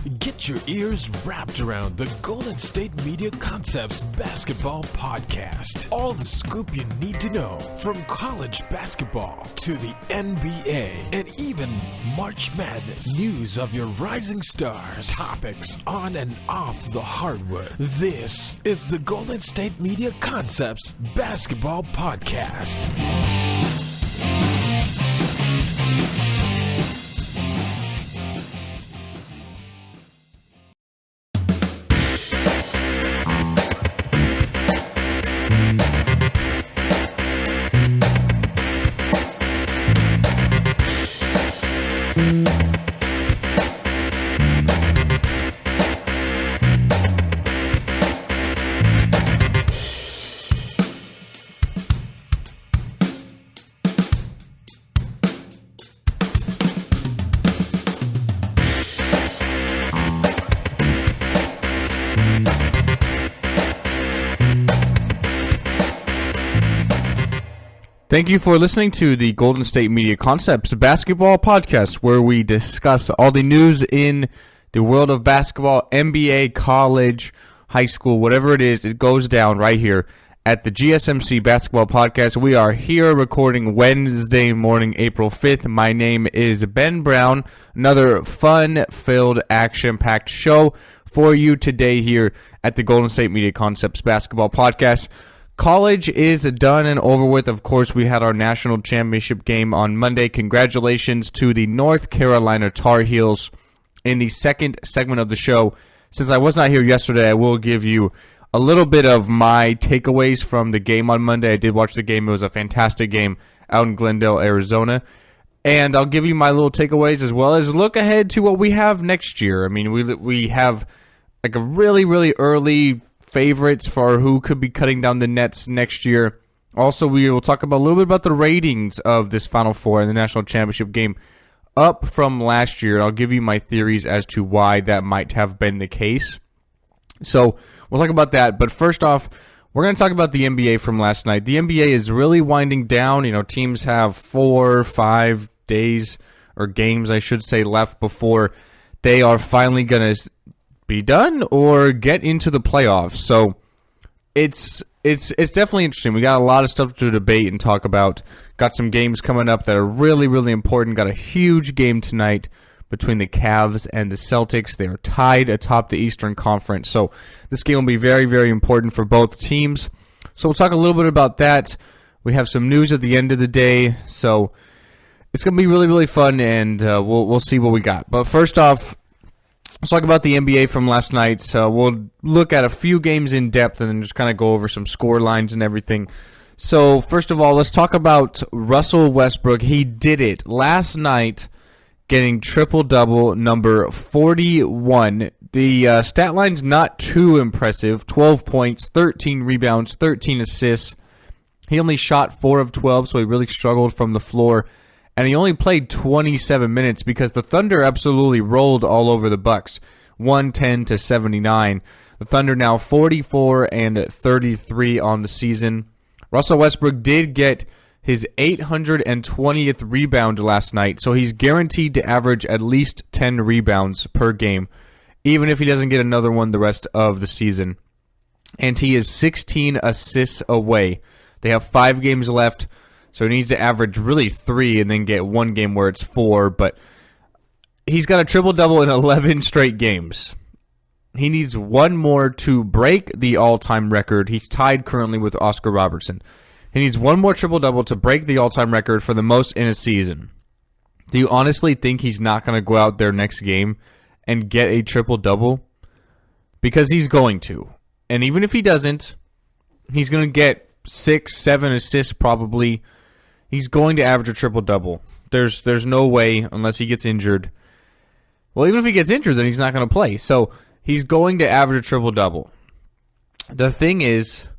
Get your ears wrapped around the Golden State Media Concepts Basketball Podcast. All the scoop you need to know, from college basketball to the NBA and even March Madness. News of your rising stars, topics on and off the hardwood. This is the Golden State Media Concepts Basketball Podcast. Thank you for listening to the Golden State Media Concepts Basketball Podcast, where we discuss all the news in the world of basketball, NBA, college, high school, whatever it is, it goes down right here at the GSMC Basketball Podcast. We are here recording Wednesday morning, April 5th. My name is Ben Brown. Another fun-filled, action-packed show for you today here at the Golden State Media Concepts Basketball Podcast. College is done and over with. Of course, we had our national championship game on Monday. Congratulations to the North Carolina Tar Heels. In the second segment of the show, since I was not here yesterday, I will give you a little bit of my takeaways from the game on Monday. I did watch the game. It was a fantastic game out in Glendale, Arizona. And I'll give you my little takeaways as well as look ahead to what we have next year. I mean, we have like a really, really early favorites for who could be cutting down the nets next year. Also, we will talk about a little bit about the ratings of this Final Four in the national championship game up from last year. I'll give you my theories as to why that might have been the case. So we'll talk about that. But first off, we're going to talk about the NBA from last night. The NBA is really winding down. You know, teams have 4 or 5 days or games, I should say, left before they are finally going to be done or get into the playoffs. So it's definitely interesting. We got a lot of stuff to debate and talk about. Got some games coming up that are really, really important. Got a huge game tonight between the Cavs and the Celtics. They are tied atop the Eastern Conference. So this game will be very, very important for both teams. So we'll talk a little bit about that. We have some news at the end of the day. So it's going to be really, really fun, and we'll see what we got. But first off, let's talk about the NBA from last night. So we'll look at a few games in depth and then just kind of go over some score lines and everything. So first of all, let's talk about Russell Westbrook. He did it last night, getting triple-double, number 41. The stat line's not too impressive. 12 points, 13 rebounds, 13 assists. He only shot 4 of 12, so he really struggled from the floor. And he only played 27 minutes because the Thunder absolutely rolled all over the Bucks, 110-79. The Thunder now 44 and 33 on the season. Russell Westbrook did get his 820th rebound last night, so he's guaranteed to average at least 10 rebounds per game, even if he doesn't get another one the rest of the season. And he is 16 assists away. They have 5 games left. So he needs to average really 3 and then get one game where it's 4. But he's got a triple-double in 11 straight games. He needs one more to break the all-time record. He's tied currently with Oscar Robertson. He needs one more triple-double to break the all-time record for the most in a season. Do you honestly think he's not going to go out there next game and get a triple-double? Because he's going to. And even if he doesn't, he's going to get 6, 7 assists probably. He's going to average a triple-double. There's no way unless he gets injured. Well, even if he gets injured, then he's not going to play. So he's going to average a triple-double. The thing is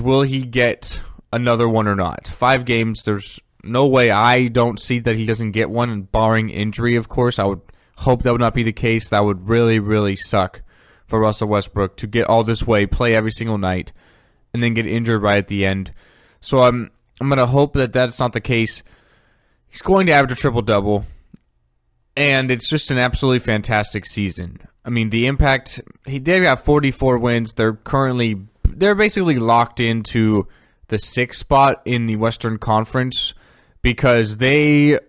will he get another one or not? 5 games, there's no way. I don't see that he doesn't get one, and barring injury, of course. I would hope that would not be the case. That would really, really suck for Russell Westbrook to get all this way, play every single night, and then get injured right at the end. So I'm going to hope that that's not the case. He's going to average a triple-double, and it's just an absolutely fantastic season. I mean, the impact, they got 44 wins. They're basically locked into the 6th spot in the Western Conference because they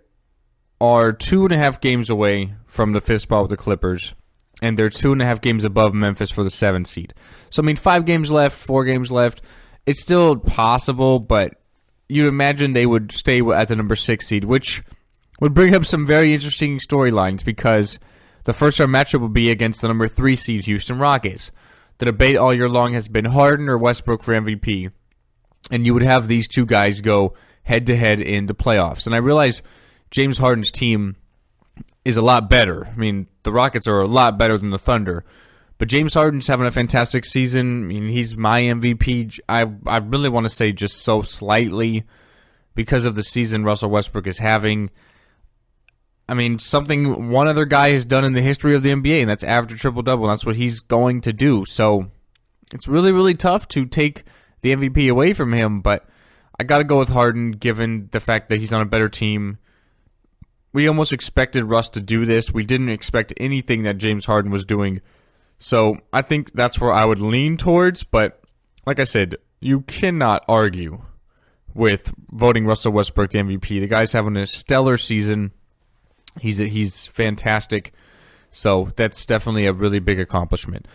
are 2.5 games away from the 5th spot with the Clippers, and they're 2.5 games above Memphis for the 7th seed. So, I mean, 5 games left, 4 games left. It's still possible, but you'd imagine they would stay at the number 6 seed, which would bring up some very interesting storylines because the first round matchup would be against the number 3 seed Houston Rockets. The debate all year long has been Harden or Westbrook for MVP, and you would have these two guys go head-to-head in the playoffs. And I realize James Harden's team is a lot better. I mean, the Rockets are a lot better than the Thunder, but James Harden's having a fantastic season. I mean, he's my MVP. I really want to say just so slightly because of the season Russell Westbrook is having. I mean, something one other guy has done in the history of the NBA, and that's average a triple-double. That's what he's going to do. So it's really, really tough to take the MVP away from him, but I got to go with Harden given the fact that he's on a better team. We almost expected Russ to do this. We didn't expect anything that James Harden was doing. So I think that's where I would lean towards, but like I said, you cannot argue with voting Russell Westbrook the MVP. The guy's having a stellar season. He's fantastic, so that's definitely a really big accomplishment.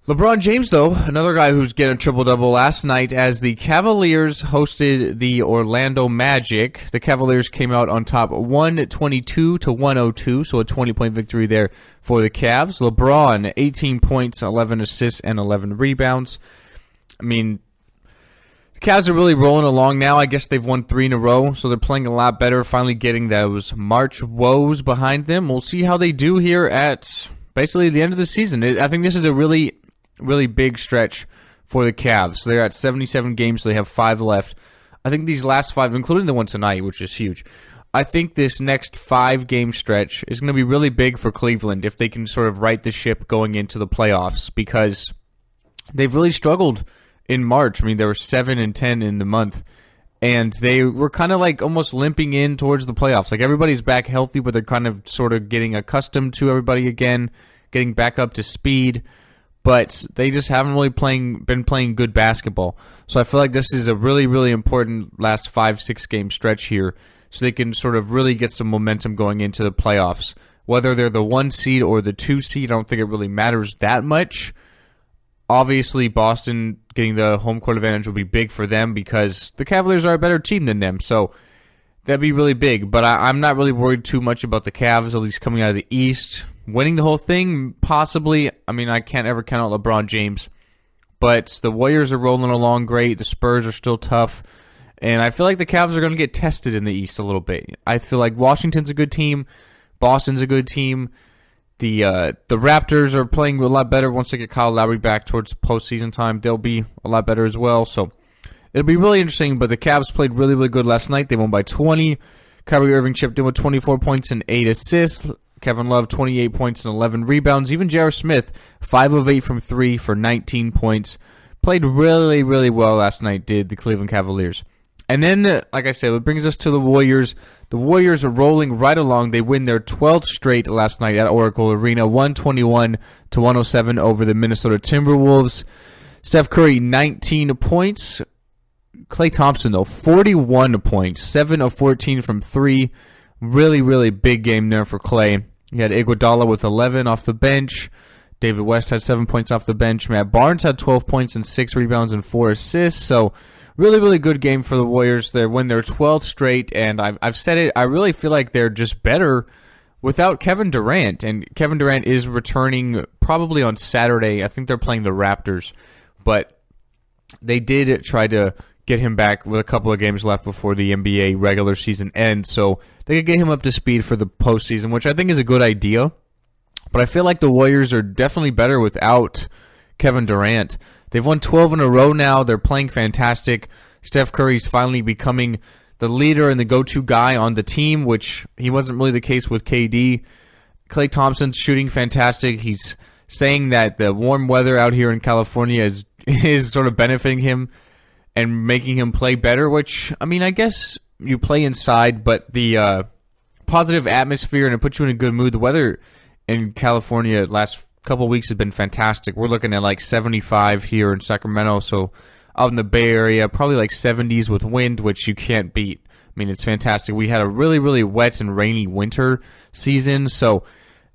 LeBron James, though, another guy who's getting a triple-double last night as the Cavaliers hosted the Orlando Magic. The Cavaliers came out on top 122-102, so a 20-point victory there for the Cavs. LeBron, 18 points, 11 assists, and 11 rebounds. I mean, Cavs are really rolling along now. I guess they've won 3 in a row, so they're playing a lot better, finally getting those March woes behind them. We'll see how they do here at basically the end of the season. I think this is a really, really big stretch for the Cavs. So they're at 77 games, so they have 5 left. I think these last 5, including the one tonight, which is huge, I think this next 5-game stretch is going to be really big for Cleveland if they can sort of right the ship going into the playoffs because they've really struggled in March. I mean, they were 7-10 in the month, and they were kind of like almost limping in towards the playoffs. Like everybody's back healthy, but they're kind of sort of getting accustomed to everybody again, getting back up to speed, but they just haven't really been playing good basketball. So I feel like this is a really, really important last 5-6 game stretch here so they can sort of really get some momentum going into the playoffs. Whether they're the 1 seed or the 2 seed, I don't think it really matters that much. Obviously, Boston getting the home court advantage will be big for them because the Cavaliers are a better team than them, so that'd be really big. But I'm not really worried too much about the Cavs, at least coming out of the East. Winning the whole thing, possibly. I mean, I can't ever count out LeBron James. But the Warriors are rolling along great. The Spurs are still tough. And I feel like the Cavs are going to get tested in the East a little bit. I feel like Washington's a good team. Boston's a good team. The Raptors are playing a lot better once they get Kyle Lowry back towards postseason time. They'll be a lot better as well. So it'll be really interesting. But the Cavs played really, really good last night. They won by 20. Kyrie Irving chipped in with 24 points and 8 assists. Kevin Love, 28 points and 11 rebounds. Even J.R. Smith, 5 of 8 from 3 for 19 points. Played really, really well last night, did the Cleveland Cavaliers. And then, like I said, it brings us to the Warriors. The Warriors are rolling right along. They win their 12th straight last night at Oracle Arena, 121-107 over the Minnesota Timberwolves. Steph Curry, 19 points. Klay Thompson, though, 41 points, 7 of 14 from 3. Really, really big game there for Klay. You had Iguodala with 11 off the bench. David West had 7 points off the bench. Matt Barnes had 12 points and 6 rebounds and 4 assists. So really, really good game for the Warriors. They win their 12th straight, and I've said it, I really feel like they're just better without Kevin Durant. And Kevin Durant is returning probably on Saturday. I think they're playing the Raptors. But they did try to get him back with a couple of games left before the NBA regular season ends. So they could get him up to speed for the postseason, which I think is a good idea. But I feel like the Warriors are definitely better without Kevin Durant. They've won 12 in a row now. They're playing fantastic. Steph Curry's finally becoming the leader and the go-to guy on the team, which he wasn't really the case with KD. Klay Thompson's shooting fantastic. He's saying that the warm weather out here in California is sort of benefiting him and making him play better, which, I mean, I guess you play inside, but the positive atmosphere and it puts you in a good mood. The weather in California last couple of weeks has been fantastic. We're looking at like 75 here in Sacramento, so out in the Bay Area, probably like 70s with wind, which you can't beat. I mean, it's fantastic. We had a really, really wet and rainy winter season, so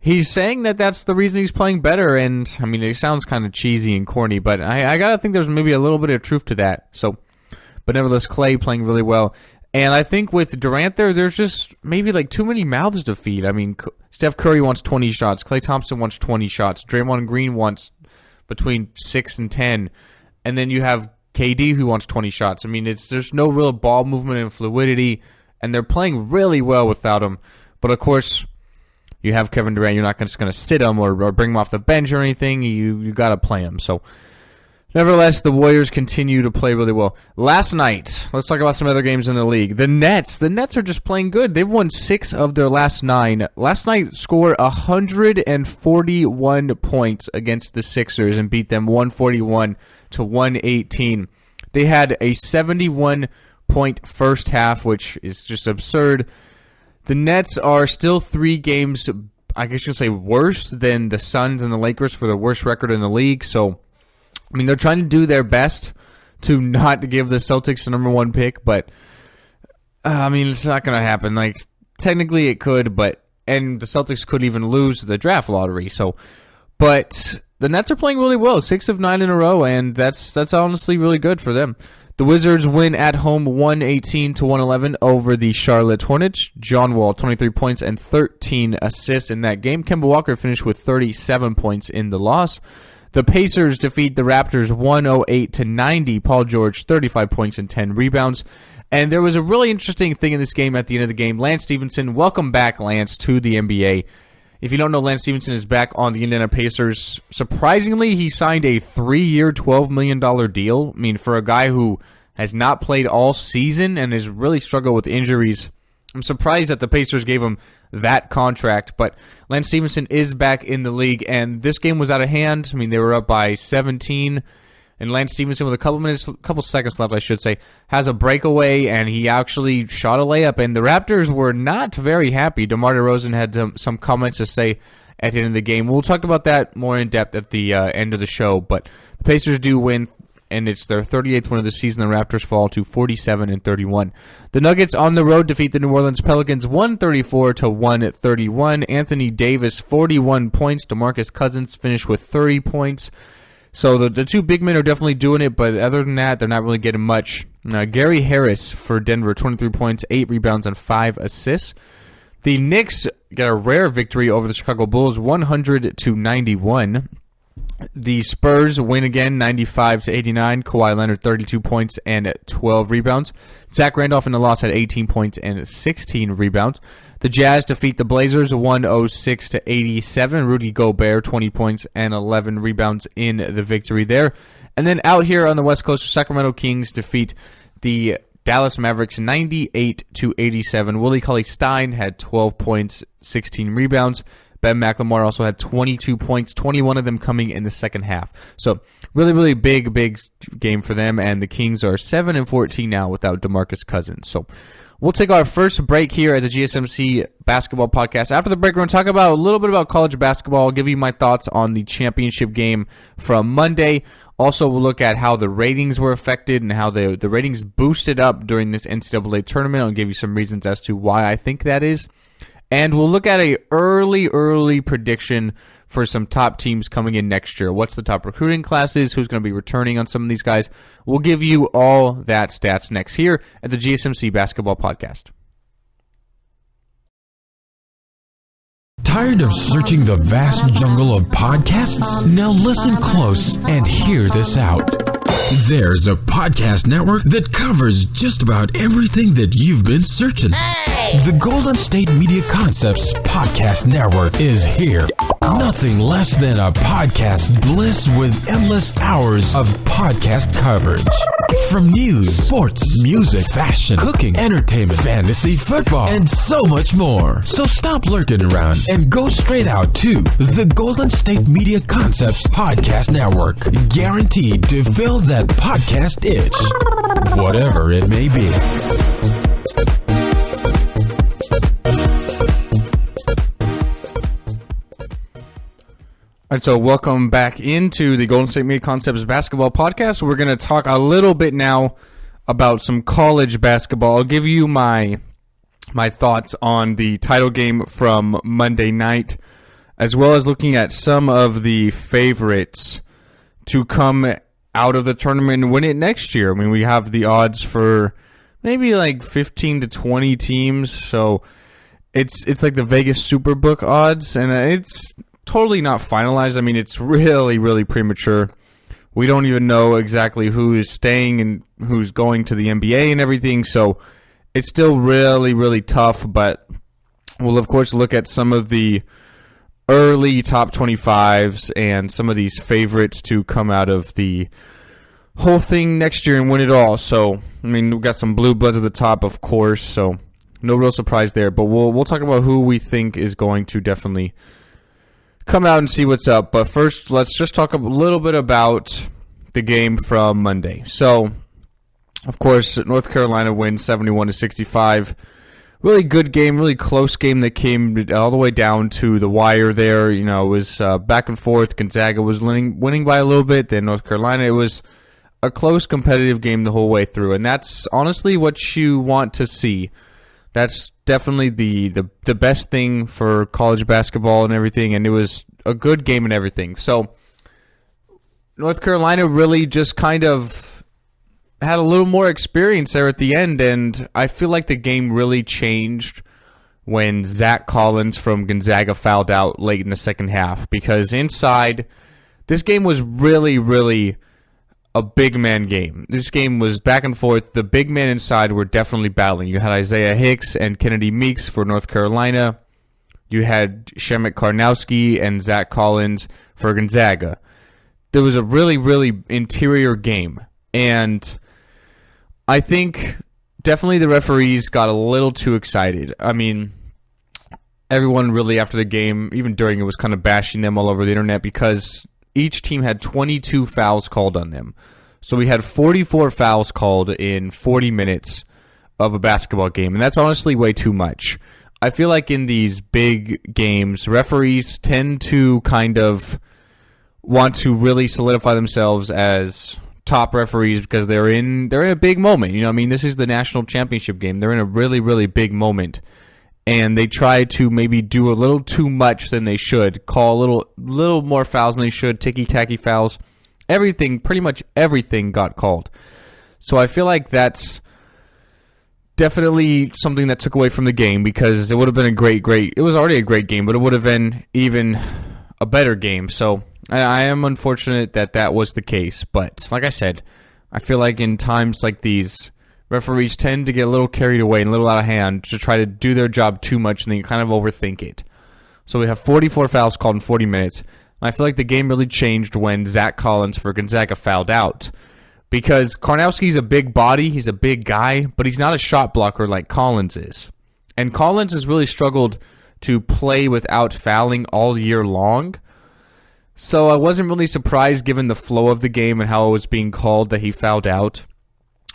he's saying that that's the reason he's playing better, and I mean, it sounds kind of cheesy and corny, but I gotta think there's maybe a little bit of truth to that. So, but nevertheless, Clay playing really well. And I think with Durant there's just maybe like too many mouths to feed. I mean, Steph Curry wants 20 shots. Klay Thompson wants 20 shots. Draymond Green wants between 6 and 10. And then you have KD who wants 20 shots. I mean, there's no real ball movement and fluidity, and they're playing really well without him. But of course, you have Kevin Durant. You're not just going to sit him or bring him off the bench or anything. You got to play him. So, nevertheless, the Warriors continue to play really well. Last night, let's talk about some other games in the league. The Nets are just playing good. They've won 6 of their last 9. Last night, scored 141 points against the Sixers and beat them 141-118. They had a 71-point first half, which is just absurd. The Nets are still 3 games, I guess you could say, worse than the Suns and the Lakers for the worst record in the league. So, I mean, they're trying to do their best to not give the Celtics the number 1 pick, but, I mean, it's not going to happen. Like, technically it could, and the Celtics could even lose the draft lottery. So, but the Nets are playing really well, 6 of 9 in a row, and that's honestly really good for them. The Wizards win at home 118-111 over the Charlotte Hornets. John Wall, 23 points and 13 assists in that game. Kemba Walker finished with 37 points in the loss. The Pacers defeat the Raptors 108-90. Paul George, 35 points and 10 rebounds. And there was a really interesting thing in this game at the end of the game. Lance Stephenson, welcome back, Lance, to the NBA. If you don't know, Lance Stephenson is back on the Indiana Pacers. Surprisingly, he signed a 3-year, $12 million deal. I mean, for a guy who has not played all season and has really struggled with injuries, I'm surprised that the Pacers gave him that contract. But Lance Stephenson is back in the league, and this game was out of hand. I mean, they were up by 17. And Lance Stephenson, with a couple seconds left, I should say, has a breakaway, and he actually shot a layup. And the Raptors were not very happy. DeMar DeRozan had some comments to say at the end of the game. We'll talk about that more in depth at the end of the show. But the Pacers do win, and it's their 38th win of the season. The Raptors fall to 47-31. The Nuggets on the road defeat the New Orleans Pelicans 134-131. Anthony Davis, 41 points. DeMarcus Cousins finished with 30 points. So the 2 big men are definitely doing it, but other than that, they're not really getting much. Gary Harris for Denver, 23 points, 8 rebounds, and 5 assists. The Knicks get a rare victory over the Chicago Bulls, 100-91. The Spurs win again, 95-89. Kawhi Leonard, 32 points and 12 rebounds. Zach Randolph in the loss had 18 points and 16 rebounds. The Jazz defeat the Blazers 106-87. Rudy Gobert, 20 points and 11 rebounds in the victory there. And then out here on the West Coast, Sacramento Kings defeat the Dallas Mavericks 98-87. Willie Cauley-Stein had 12 points, 16 rebounds. Ben McLemore also had 22 points, 21 of them coming in the second half. So really, really big game for them, and the Kings are 7-14 now without DeMarcus Cousins. So we'll take our first break here at the GSMC Basketball Podcast. After the break, we're going to talk about a little bit about college basketball. I'll give you my thoughts on the championship game from Monday. Also, we'll look at how the ratings were affected and how the ratings boosted up during this NCAA tournament. I'll give you some reasons as to why I think that is. And we'll look at a early prediction for some top teams coming in next year. What's the top recruiting classes? Who's going to be returning on some of these guys? We'll give you all that stats next here at the GSMC Basketball Podcast. Tired of searching the vast jungle of podcasts? Now listen close and hear this out. There's a podcast network that covers just about everything that you've been searching. The Golden State Media Concepts Podcast Network is here. Nothing less than a podcast bliss with endless hours of podcast coverage. From news, sports, music, fashion, cooking, entertainment, fantasy, football, and so much more. So stop lurking around and go straight out to the Golden State Media Concepts Podcast Network. Guaranteed to fill that podcast itch, whatever it may be. And so welcome back into the Golden State Media Concepts basketball podcast. We're going to talk a little bit now about some college basketball. I'll give you my thoughts on the title game from Monday night, as well as looking at some of the favorites to come out of the tournament and win it next year. I mean, we have the odds for maybe like 15 to 20 teams, so it's like the Vegas Superbook odds, and it's totally not finalized. I mean, it's really, really premature. We don't even know exactly who is staying and who's going to the NBA and everything, so it's still really, really tough, but we'll, of course, look at some of the early top 25s and some of these favorites to come out of the whole thing next year and win it all. So, I mean, we've got some blue bloods at the top, of course, so no real surprise there, but we'll talk about who we think is going to definitely come out and see what's up. But first, let's just talk a little bit about the game from Monday. So, of course, North Carolina wins 71-65. Really good game, really close game that came all the way down to the wire there. You know, it was back and forth. Gonzaga was winning by a little bit. Then North Carolina, it was a close, competitive game the whole way through. And that's honestly what you want to see. That's definitely the best thing for college basketball and everything, and it was a good game and everything. So North Carolina really just kind of had a little more experience there at the end, and I feel like the game really changed when Zach Collins from Gonzaga fouled out late in the second half, because inside, this game was really, really a big man game. This game was back and forth. The big men inside were definitely battling. You had Isaiah Hicks and Kennedy Meeks for North Carolina. You had Shemek Karnowski and Zach Collins for Gonzaga. There was a really, really interior game. And I think definitely the referees got a little too excited. I mean, everyone really after the game, even during it, was kind of bashing them all over the internet because each team had 22 fouls called on them. So we had 44 fouls called in 40 minutes of a basketball game, and that's honestly way too much. I feel like in these big games, referees tend to kind of want to really solidify themselves as top referees because they're in a big moment. You know, I mean, this is the national championship game. They're in a really, really big moment. And they try to maybe do a little too much than they should, call a little more fouls than they should, ticky-tacky fouls. Everything, pretty much everything got called. So I feel like that's definitely something that took away from the game because it would have been it was already a great game, but it would have been even a better game. So I am unfortunate that was the case. But like I said, I feel like in times like these, referees tend to get a little carried away and a little out of hand to try to do their job too much and they kind of overthink it. So we have 44 fouls called in 40 minutes. And I feel like the game really changed when Zach Collins for Gonzaga fouled out. Because Karnowski's a big body, he's a big guy, but he's not a shot blocker like Collins is. And Collins has really struggled to play without fouling all year long. So I wasn't really surprised given the flow of the game and how it was being called that he fouled out.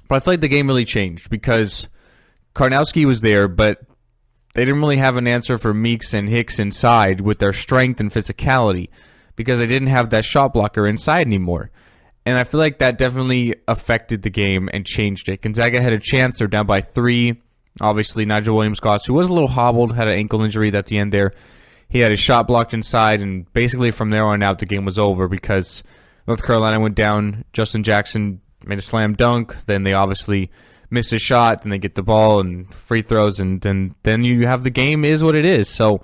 But I feel like the game really changed because Karnowski was there, but they didn't really have an answer for Meeks and Hicks inside with their strength and physicality because they didn't have that shot blocker inside anymore. And I feel like that definitely affected the game and changed it. Gonzaga had a chance. They're down by 3. Obviously, Nigel Williams-Goss, who was a little hobbled, had an ankle injury at the end there. He had his shot blocked inside, and basically from there on out, the game was over because North Carolina went down. Justin Jackson made a slam dunk, then they obviously missed a shot, then they get the ball and free throws, and then you have the game is what it is. So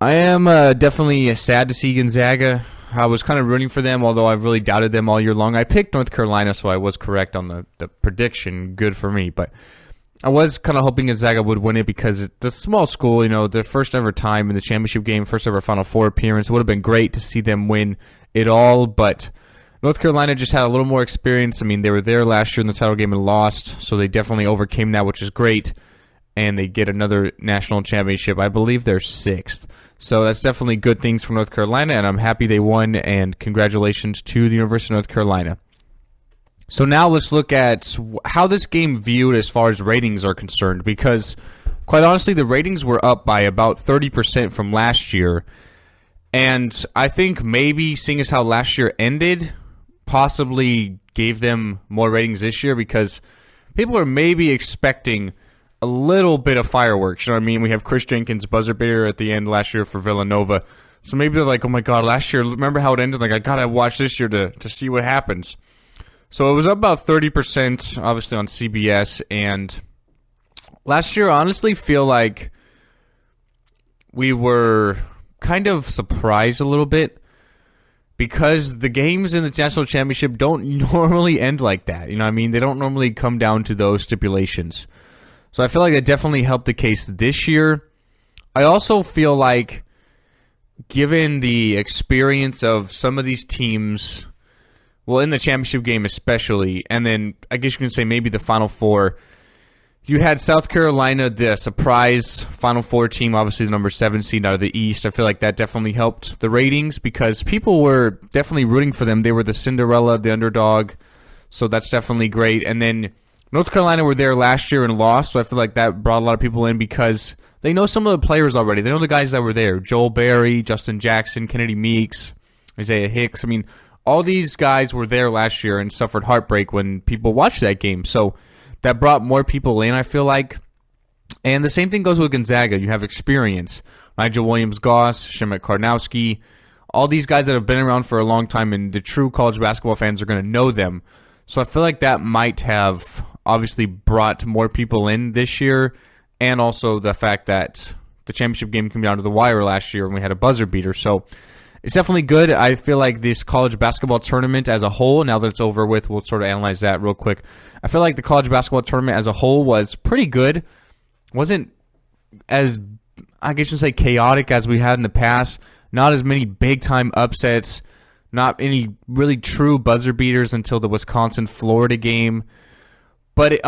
I am definitely sad to see Gonzaga. I was kind of rooting for them, although I've really doubted them all year long. I picked North Carolina, so I was correct on the prediction. Good for me, but I was kind of hoping Gonzaga would win it because it's a small school, you know, their first ever time in the championship game, first ever Final Four appearance. It would have been great to see them win it all, but North Carolina just had a little more experience. I mean, they were there last year in the title game and lost, so they definitely overcame that, which is great. And they get another national championship. I believe they're 6th. So that's definitely good things for North Carolina, and I'm happy they won, and congratulations to the University of North Carolina. So now let's look at how this game viewed as far as ratings are concerned, because quite honestly, the ratings were up by about 30% from last year. And I think maybe, seeing as how last year ended, possibly gave them more ratings this year because people are maybe expecting a little bit of fireworks. You know what I mean? We have Chris Jenkins' buzzer beater at the end last year for Villanova. So maybe they're like, oh my God, last year, remember how it ended? Like, I got to watch this year to see what happens. So it was up about 30%, obviously, on CBS. And last year, I honestly feel like we were kind of surprised a little bit because the games in the national championship don't normally end like that. You know what I mean? They don't normally come down to those stipulations. So I feel like that definitely helped the case this year. I also feel like, given the experience of some of these teams, well, in the championship game especially, and then I guess you can say maybe the Final Four, you had South Carolina, the surprise Final Four team, obviously the number 7 seed out of the East. I feel like that definitely helped the ratings because people were definitely rooting for them. They were the Cinderella, the underdog, so that's definitely great. And then North Carolina were there last year and lost, so I feel like that brought a lot of people in because they know some of the players already. They know the guys that were there. Joel Berry, Justin Jackson, Kennedy Meeks, Isaiah Hicks. I mean, all these guys were there last year and suffered heartbreak when people watched that game. So that brought more people in, I feel like. And the same thing goes with Gonzaga. You have experience. Nigel Williams-Goss, Shemet Karnowski, all these guys that have been around for a long time, and the true college basketball fans are going to know them. So I feel like that might have obviously brought more people in this year, and also the fact that the championship game came down to the wire last year and we had a buzzer beater. So it's definitely good. I feel like this college basketball tournament as a whole, now that it's over with, we'll sort of analyze that real quick. I feel like the college basketball tournament as a whole was pretty good. Wasn't as, I guess you say, chaotic as we had in the past. Not as many big-time upsets. Not any really true buzzer beaters until the Wisconsin-Florida game. But it's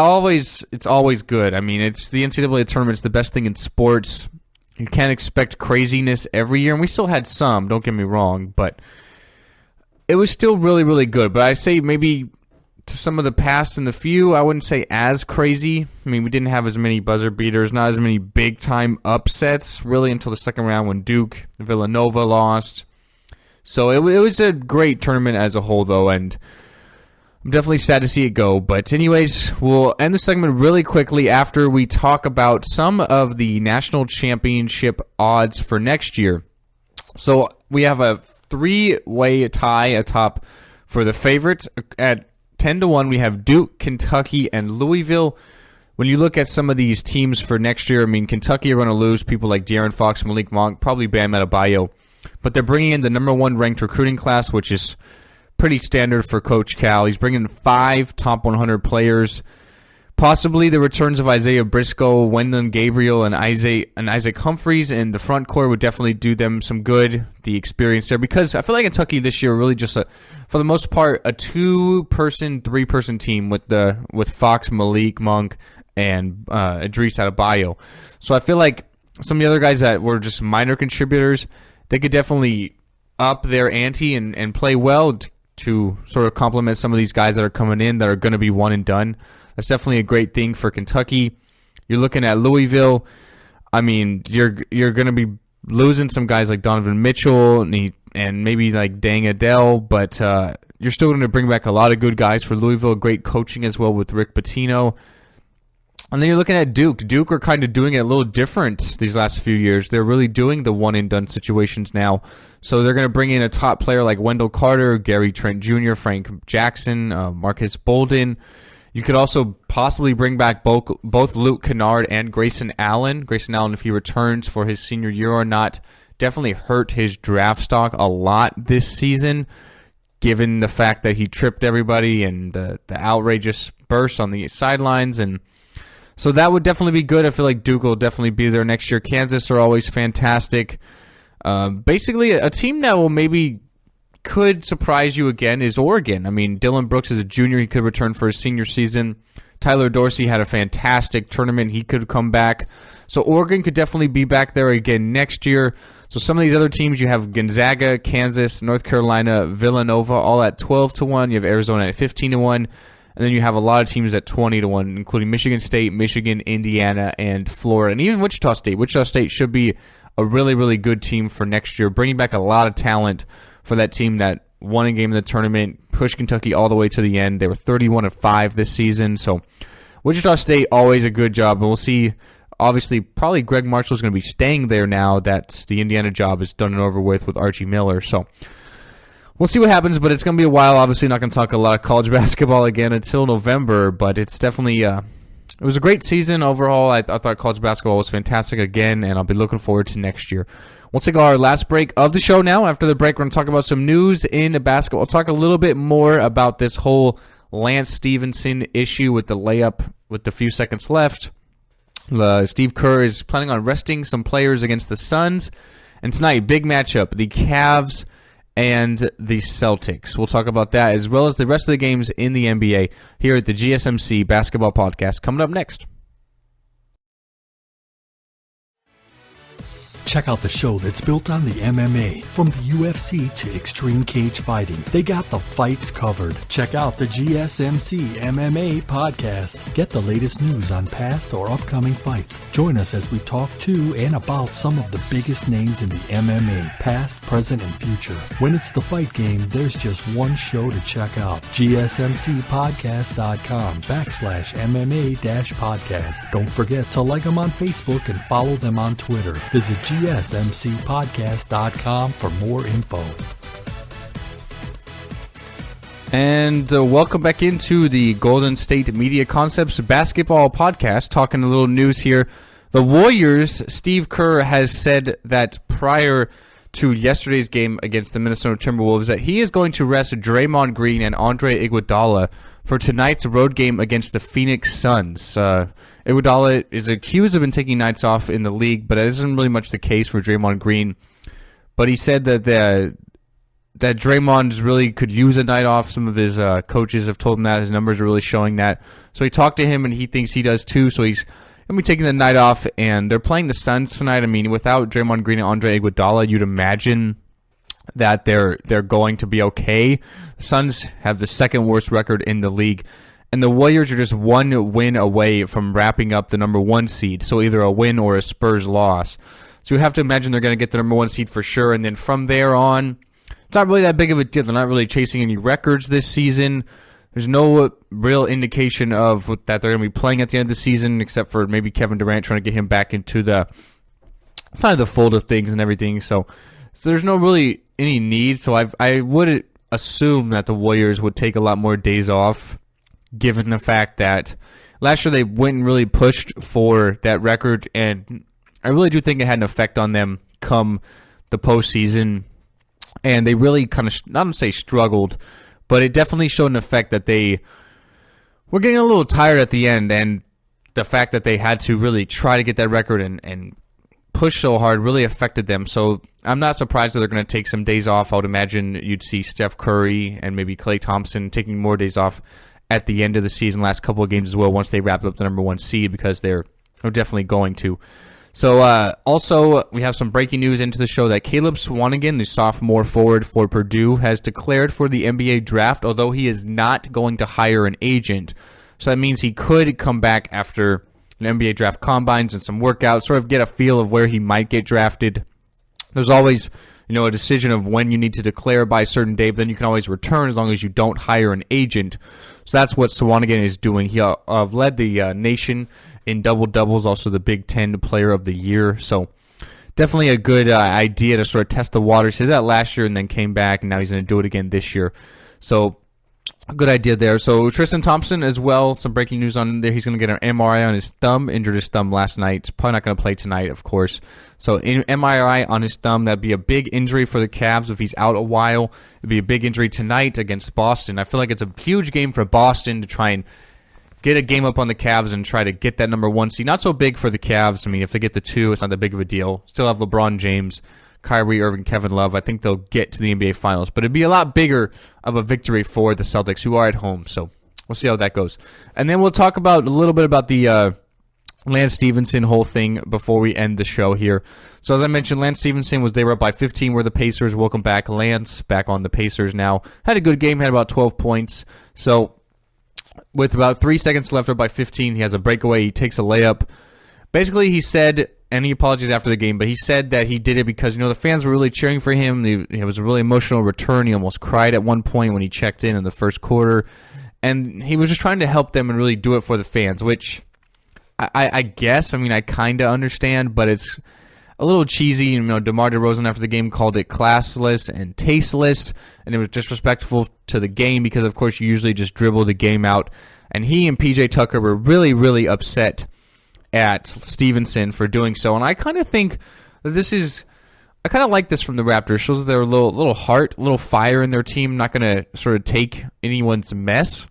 always good. I mean, it's the NCAA tournament. It's the best thing in sports. You can't expect craziness every year, and we still had some, don't get me wrong, but it was still really, really good. But I say maybe to some of the past and the few, I wouldn't say as crazy. I mean, we didn't have as many buzzer beaters, not as many big-time upsets, really, until the second round when Duke, Villanova lost. So it was a great tournament as a whole, though, and I'm definitely sad to see it go. But anyways, we'll end the segment really quickly after we talk about some of the national championship odds for next year. So we have a 3-way tie atop for the favorites. At 10-1, we have Duke, Kentucky, and Louisville. When you look at some of these teams for next year, I mean, Kentucky are going to lose people like De'Aaron Fox, Malik Monk, probably Bam Adebayo. But they're bringing in the number 1 ranked recruiting class, which is pretty standard for Coach Cal. He's bringing in 5 top 100 players. Possibly the returns of Isaiah Briscoe, Wendell Gabriel, and Isaac Humphries in the front court would definitely do them some good, the experience there. Because I feel like Kentucky this year really just, for the most part, a 2-person, 3-person team with Fox, Malik, Monk, and Idris Adebayo. So I feel like some of the other guys that were just minor contributors, they could definitely up their ante and play well to sort of complement some of these guys that are coming in that are going to be one and done. That's definitely a great thing for Kentucky. You're looking at Louisville. I mean, you're going to be losing some guys like Donovan Mitchell and maybe like Dang Adele, but you're still going to bring back a lot of good guys for Louisville. Great coaching as well with Rick Pitino. And then you're looking at Duke. Duke are kind of doing it a little different these last few years. They're really doing the one-and-done situations now. So they're going to bring in a top player like Wendell Carter, Gary Trent Jr., Frank Jackson, Marcus Bolden. You could also possibly bring back both Luke Kennard and Grayson Allen. Grayson Allen, if he returns for his senior year or not, definitely hurt his draft stock a lot this season, given the fact that he tripped everybody and the outrageous burst on the sidelines. And so that would definitely be good. I feel like Duke will definitely be there next year. Kansas are always fantastic. Basically, a team that will maybe could surprise you again is Oregon. I mean, Dylan Brooks is a junior. He could return for his senior season. Tyler Dorsey had a fantastic tournament. He could come back. So Oregon could definitely be back there again next year. So some of these other teams, you have Gonzaga, Kansas, North Carolina, Villanova, all at 12-1. You have Arizona at 15-1. And then you have a lot of teams at 20-1, including Michigan State, Michigan, Indiana, and Florida, and even Wichita State. Wichita State should be a really, really good team for next year, bringing back a lot of talent for that team that won a game in the tournament, pushed Kentucky all the way to the end. They were 31-5 this season, so Wichita State, always a good job, and we'll see. Obviously, probably Greg Marshall is going to be staying there now that the Indiana job is done and over with Archie Miller. So we'll see what happens, but it's going to be a while. Obviously, not going to talk a lot of college basketball again until November, but it's definitely it was a great season overall. I thought college basketball was fantastic again, and I'll be looking forward to next year. We'll take our last break of the show now. After the break, we're going to talk about some news in basketball. We'll talk a little bit more about this whole Lance Stephenson issue with the layup with the few seconds left. Steve Kerr is planning on resting some players against the Suns. And tonight, big matchup, the Cavs and the Celtics. We'll talk about that as well as the rest of the games in the NBA here at the GSMC Basketball Podcast coming up next. Check out the show that's built on the MMA. From the UFC to extreme cage fighting, they got the fights covered. Check out the GSMC MMA podcast. Get the latest news on past or upcoming fights. Join us as we talk to and about some of the biggest names in the MMA, past, present, and future. When it's the fight game, there's just one show to check out. GSMCpodcast.com/MMA-podcast. Don't forget to like them on Facebook and follow them on Twitter. Visit GSMCpodcast.com for more info. And welcome back into the Golden State Media Concepts Basketball Podcast. Talking a little news here. The Warriors, Steve Kerr has said that prior to yesterday's game against the Minnesota Timberwolves that he is going to rest Draymond Green and Andre Iguodala for tonight's road game against the Phoenix Suns. Iguodala is accused of taking nights off in the league, but it isn't really much the case for Draymond Green. But he said that Draymond really could use a night off. Some of his coaches have told him that. His numbers are really showing that. So he talked to him, and he thinks he does too. So he's going to be taking the night off, and they're playing the Suns tonight. I mean, without Draymond Green and Andre Iguodala, you'd imagine that they're going to be okay. The Suns have the second worst record in the league, and the Warriors are just one win away from wrapping up the number one seed, so either a win or a Spurs loss. So you have to imagine they're going to get the number one seed for sure, and then from there on, it's not really that big of a deal. They're not really chasing any records this season. There's no real indication of that they're going to be playing at the end of the season, except for maybe Kevin Durant trying to get him back into the side of the fold of things and everything. So there's no really any need. So I would assume that the Warriors would take a lot more days off, given the fact that last year they went and really pushed for that record, and I really do think it had an effect on them come the postseason, and they really kind of, not to say struggled, but it definitely showed an effect that they were getting a little tired at the end, and the fact that they had to really try to get that record and push so hard really affected them. So I'm not surprised that they're going to take some days off. I would imagine you'd see Steph Curry and maybe Klay Thompson taking more days off at the end of the season, last couple of games as well, once they wrap up the number one seed, because they're definitely going to. So also, we have some breaking news into the show that Caleb Swanigan, the sophomore forward for Purdue, has declared for the NBA draft, although he is not going to hire an agent. So that means he could come back after an NBA draft combines and some workouts, sort of get a feel of where he might get drafted. There's always, a decision of when you need to declare by a certain date, but then you can always return as long as you don't hire an agent. So that's what Swanigan is doing. He led the nation in double-doubles, also the Big Ten Player of the Year. So definitely a good idea to sort of test the waters. He did that last year and then came back, and now he's going to do it again this year. So a good idea there. So Tristan Thompson as well, some breaking news on there. He's going to get an MRI on his thumb, injured his thumb last night. Probably not going to play tonight, of course. So MRI on his thumb, that'd be a big injury for the Cavs if he's out a while. It'd be a big injury tonight against Boston. I feel like it's a huge game for Boston to try and get a game up on the Cavs and try to get that number one seed. Not so big for the Cavs. I mean, if they get the 2, it's not that big of a deal. Still have LeBron James, Kyrie Irving, Kevin Love. I think they'll get to the NBA Finals. But it'd be a lot bigger of a victory for the Celtics, who are at home. So we'll see how that goes. And then we'll talk about a little bit about the Lance Stephenson whole thing before we end the show here. So as I mentioned, Lance Stephenson they were up by 15 were the Pacers. Welcome back, Lance, back on the Pacers now. Had a good game, had about 12 points. So with about 3 seconds left, up by 15, he has a breakaway. He takes a layup. Basically, he said any apologies after the game, but he said that he did it because, the fans were really cheering for him. It was a really emotional return. He almost cried at one point when he checked in the first quarter. And he was just trying to help them and really do it for the fans, which I guess, I kind of understand, but it's a little cheesy. DeMar DeRozan after the game called it classless and tasteless, and it was disrespectful to the game because, of course, you usually just dribble the game out. And he and PJ Tucker were really, really upset at Stephenson for doing so. And I kind of think that I kind of like this from the Raptors. Shows that they're a little heart, a little fire in their team, not going to sort of take anyone's mess.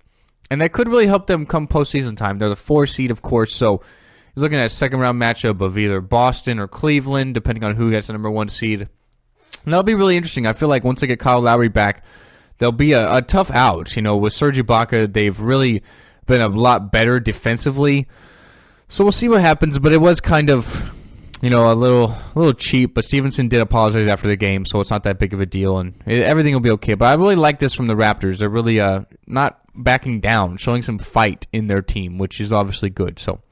And that could really help them come postseason time. They're the 4 seed, of course, so you're looking at a second-round matchup of either Boston or Cleveland, depending on who gets the number 1 seed. And that'll be really interesting. I feel like once they get Kyle Lowry back, there'll be a tough out. With Serge Ibaka, they've really been a lot better defensively. So we'll see what happens, but it was kind of, a little cheap. But Stephenson did apologize after the game, so it's not that big of a deal, and everything will be okay. But I really like this from the Raptors. They're really not backing down, showing some fight in their team, which is obviously good. So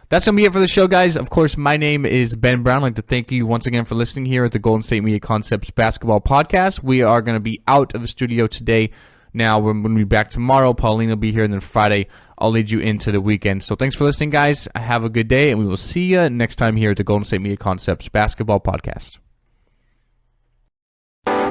that's going to be it for the show, guys. Of course, my name is Ben Brown. I'd like to thank you once again for listening here at the Golden State Media Concepts Basketball Podcast. We are going to be out of the studio today. Now, we're going to be back tomorrow. Pauline will be here, and then Friday, I'll lead you into the weekend. So thanks for listening, guys. Have a good day, and we will see you next time here at the Golden State Media Concepts Basketball Podcast.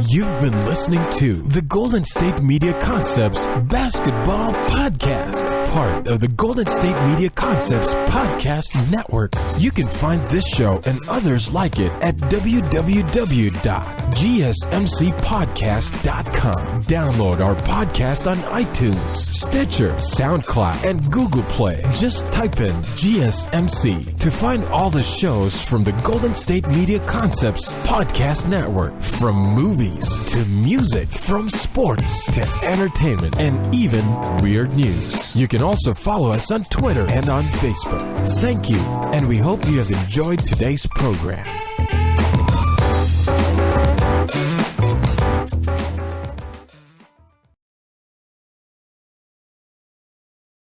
You've been listening to the Golden State Media Concepts Basketball Podcast, part of the Golden State Media Concepts Podcast Network. You can find this show and others like it at www.gsmcpodcast.com. Download our podcast on iTunes, Stitcher, SoundCloud, and Google Play. Just type in GSMC to find all the shows from the Golden State Media Concepts Podcast Network, from movies to music, from sports to entertainment, and even weird news. You can also follow us on Twitter and on Facebook. Thank you, and we hope you have enjoyed today's program.